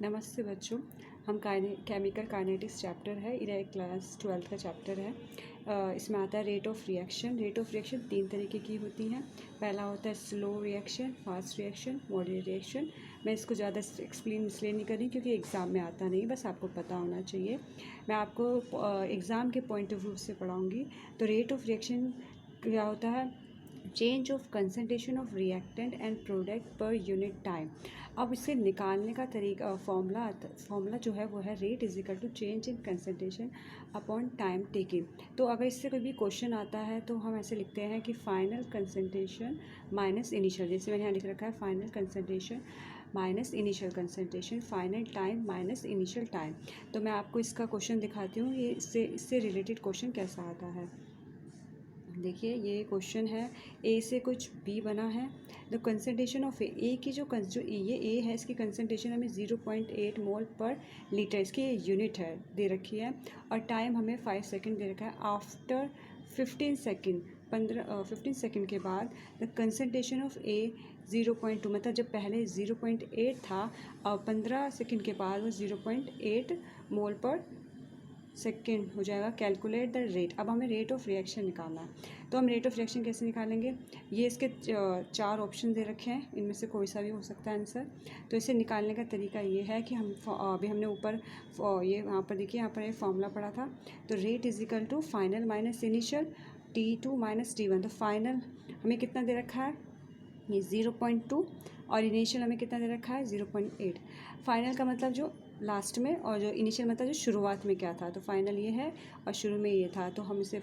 नमस्ते बच्चों। हम केमिकल काइनेटिक्स चैप्टर है, ये क्लास 12 का चैप्टर है। इसमें आता है rate of reaction. Rate of reaction 3 तरीके की होती हैं। पहला होता है slow reaction, fast reaction, moderate reaction. मैं इसको ज़्यादा एक्सप्लेन इसलिए नहीं कर रही क्योंकि एग्ज़ाम में आता नहीं, बस आपको पता होना चाहिए। मैं आपको एग्ज़ाम के पॉइंट ऑफ व्यू से पढ़ाऊँगी। तो रेट ऑफ रिएक्शन क्या होता है? Change of concentration of reactant and product per unit time. अब इसे निकालने का तरीका फॉर्मूला जो है वो है rate is equal to change in concentration upon time taking. तो अगर इससे कोई भी क्वेश्चन आता है तो हम ऐसे लिखते हैं कि फाइनल कंसनट्रेशन माइनस इनिशियल, जैसे मैंने यहाँ लिख रखा है final concentration minus initial concentration, final time minus initial time. तो मैं आपको इसका क्वेश्चन दिखाती हूँ, ये इससे रिलेटेड क्वेश्चन कैसा आता है। देखिए ये क्वेश्चन है, ए से कुछ बी बना है। द कंसनट्रेशन ऑफ ए की जो ये ए है, इसकी कंसनट्रेशन हमें 0.8 मोल पर लीटर, इसकी यूनिट है दे रखी है। और टाइम हमें 5 सेकंड दे रखा है। आफ्टर 15 सेकंड 15 सेकंड के बाद द कंसनट्रेशन ऑफ ए 0.2, मतलब जब पहले 0.8 था और 15 सेकंड के बाद वो 0.8 मोल पर सेकेंड हो जाएगा। Calculate the rate. अब हमें रेट ऑफ रिएक्शन निकालना है। तो हम रेट ऑफ रिएक्शन कैसे निकालेंगे? ये इसके 4 ऑप्शन दे रखे हैं, इनमें से कोई सा भी हो सकता है आंसर। तो इसे निकालने का तरीका ये है कि हम अभी हमने ऊपर ये यहाँ पर देखिए, यहाँ पर ये फॉर्मूला पढ़ा था। तो rate is equal to final minus initial T2 minus T1। तो फाइनल हमें कितना दे रखा है? ये 0.2 और इनिशियल हमें कितना दे रखा है? 0.8। फाइनल का मतलब जो लास्ट में, और जो इनिशियल मतलब जो शुरुआत में क्या था। तो फाइनल ये है और शुरू में ये था, तो हम इसे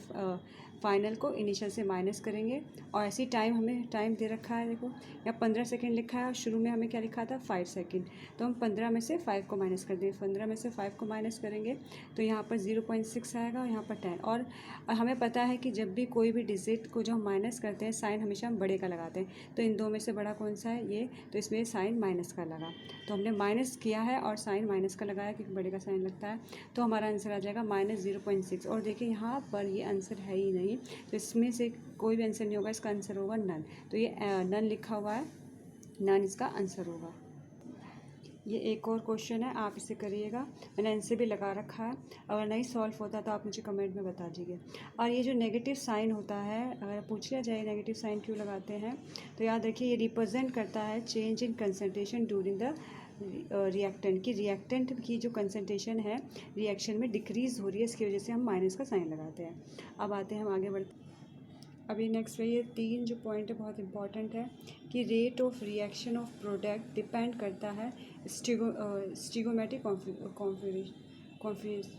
फाइनल को इनिशियल से माइनस करेंगे। और ऐसी टाइम हमें टाइम दे रखा है, देखो यहाँ 15 सेकंड लिखा है और शुरू में हमें क्या लिखा था? 5 सेकंड। तो हम 15 में से 5 को माइनस कर देंगे। 15 में से 5 को माइनस करेंगे तो यहाँ पर 0.6 आएगा और यहाँ पर 10। और हमें पता है कि जब भी कोई भी डिजिट को जो हम माइनस करते हैं, साइन हमेशा हम बड़े का लगाते हैं। तो इन दो में से बड़ा कौन सा है? ये। तो इसमें साइन माइनस का लगा, तो हमने माइनस किया है और साइन माइनस का लगाया क्योंकि बड़े का साइन लगता है। तो हमारा आंसर आ जाएगा -0.6। और देखिए यहाँ पर ये आंसर है ही नहीं, तो इसमें से कोई भी आंसर नहीं होगा, इसका आंसर होगा नन। तो ये नन लिखा हुआ है, नन इसका आंसर होगा। ये एक और क्वेश्चन है, आप इसे करिएगा, मैंने आंसर भी लगा रखा है। अगर नहीं सॉल्व होता तो आप मुझे कमेंट में बता दीजिए। और ये जो नेगेटिव साइन होता है, अगर पूछ लिया जाए नेगेटिव साइन क्यों लगाते हैं, तो याद रखिए ये रिप्रेजेंट करता है change in concentration during the reactant की, रिएक्टेंट की जो कंसनट्रेशन है रिएक्शन में डिक्रीज़ हो रही है, इसकी वजह से हम माइनस का साइन लगाते हैं। अब आते हैं हम आगे बढ़ते। अभी नेक्स्ट में ये 3 जो पॉइंट है बहुत इंपॉर्टेंट है कि rate of reaction of product depend करता है स्टिगोमेट्रिक कॉन्फिगरेशन।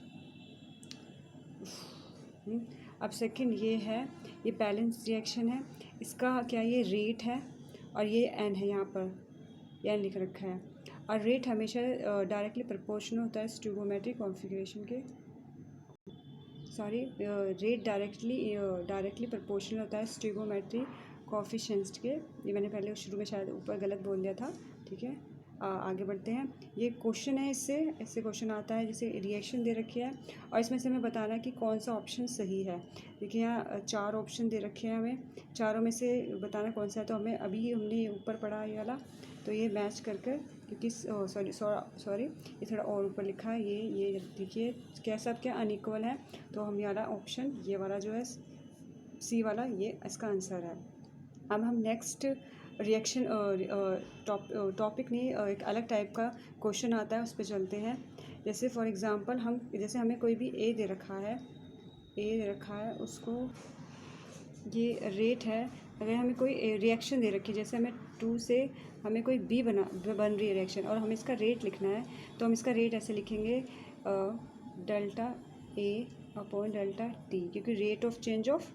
अब सेकंड ये है, ये बैलेंस रिएक्शन है, इसका क्या ये रेट है और ये एन है, यहाँ पर एन लिख रखा है। और रेट हमेशा डायरेक्टली प्रोपोर्शनल होता है स्टिगोमेट्रिक कॉन्फिगरेशन के, रेट डायरेक्टली प्रोपोर्शनल होता है स्टिगोमेट्री कोफिशिएंट्स के। ये मैंने पहले शुरू में शायद ऊपर गलत बोल दिया था, ठीक है। आगे बढ़ते हैं। ये क्वेश्चन है, इससे क्वेश्चन आता है जैसे रिएक्शन दे रखी है और इसमें से हमें बताना है कि कौन सा ऑप्शन सही है। देखिए यहाँ 4 ऑप्शन दे रखे हैं, हमें चारों में से बताना कौन सा है। तो हमने ऊपर पढ़ा ये वाला, तो ये मैच कर क्योंकि सॉरी ये थोड़ा और ऊपर लिखा है, ये देखिए क्या सब क्या अनइक्वल है। तो हम ये वाला ऑप्शन, ये वाला जो है सी वाला, ये इसका आंसर है। अब हम नेक्स्ट रिएक्शन टॉपिक नहीं, एक अलग टाइप का क्वेश्चन आता है, उस पर चलते हैं। जैसे फॉर एग्जांपल जैसे हमें कोई भी ए दे रखा है, उसको ये रेट है। अगर हमें कोई रिएक्शन दे रखी है, जैसे हमें 2 से हमें कोई बी बन रही है रिएक्शन और हमें इसका रेट लिखना है, तो हम इसका रेट ऐसे लिखेंगे delta A upon delta T, क्योंकि rate of change of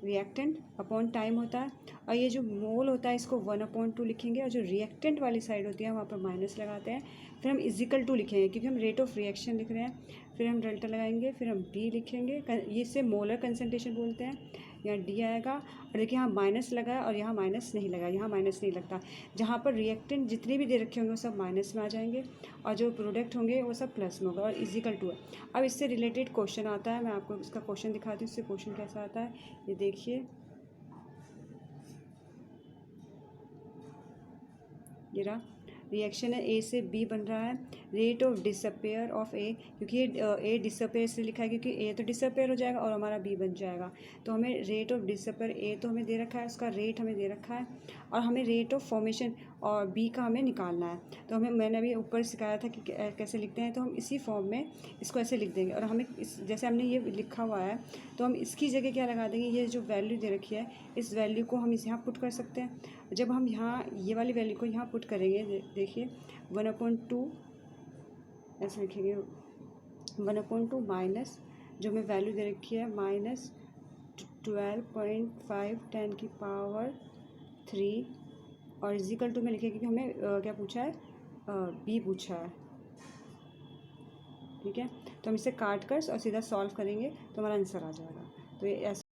reactant upon time होता है। और ये जो मोल होता है इसको 1/2 लिखेंगे, और जो रिएक्टेंट वाली साइड होती है वहाँ पर माइनस लगाते हैं। फिर हम इजिकल टू लिखेंगे क्योंकि हम रेट ऑफ रिएक्शन लिख रहे हैं। फिर हम डेल्टा लगाएंगे, फिर हम डी लिखेंगे, ये इसे मोलर कंसनट्रेशन बोलते हैं। यहाँ डी आएगा और देखिए यहाँ माइनस लगा है और यहाँ माइनस नहीं लगा, यहाँ माइनस नहीं लगता। जहाँ पर रिएक्टेंट जितने भी दे रखे होंगे वो सब माइनस में आ जाएंगे और जो प्रोडक्ट होंगे वो सब प्लस में होगा, और इजिकल टू है। अब इससे रिलेटेड क्वेश्चन आता है, मैं आपको इसका क्वेश्चन दिखाती हूँ, इससे क्वेश्चन कैसा आता है ये देखिए। ये रहा, रिएक्शन है, ए से बी बन रहा है। रेट ऑफ डिसअपेयर ऑफ ए, क्योंकि ये ए डिसअपेयर इसलिए लिखा है क्योंकि ए तो डिसअपेयर हो जाएगा और हमारा बी बन जाएगा। तो हमें रेट ऑफ डिसअपेयर ए तो हमें दे रखा है, उसका रेट हमें दे रखा है, और हमें रेट ऑफ फॉर्मेशन और बी का हमें निकालना है। तो मैंने अभी ऊपर सिखाया था कि कैसे लिखते हैं, तो हम इसी फॉर्म में इसको ऐसे लिख देंगे। और हमें जैसे हमने ये लिखा हुआ है तो हम इसकी जगह क्या लगा देंगे, ये जो वैल्यू दे रखी है इस वैल्यू को हम इस यहाँ पुट कर सकते हैं। जब हम यहाँ ये वाली वैल्यू को यहाँ पुट करेंगे, देखिए 1/2 ऐसे लिखेंगे, 1/2 माइनस जो हमें वैल्यू दे रखी है -12.5 10⁻³ और इजिकल टू में लिखेंगे कि हमें क्या पूछा है, बी पूछा है। ठीक है, तो हम इसे काट कर और सीधा सॉल्व करेंगे तो हमारा आंसर आ जाएगा। तो ये ऐसे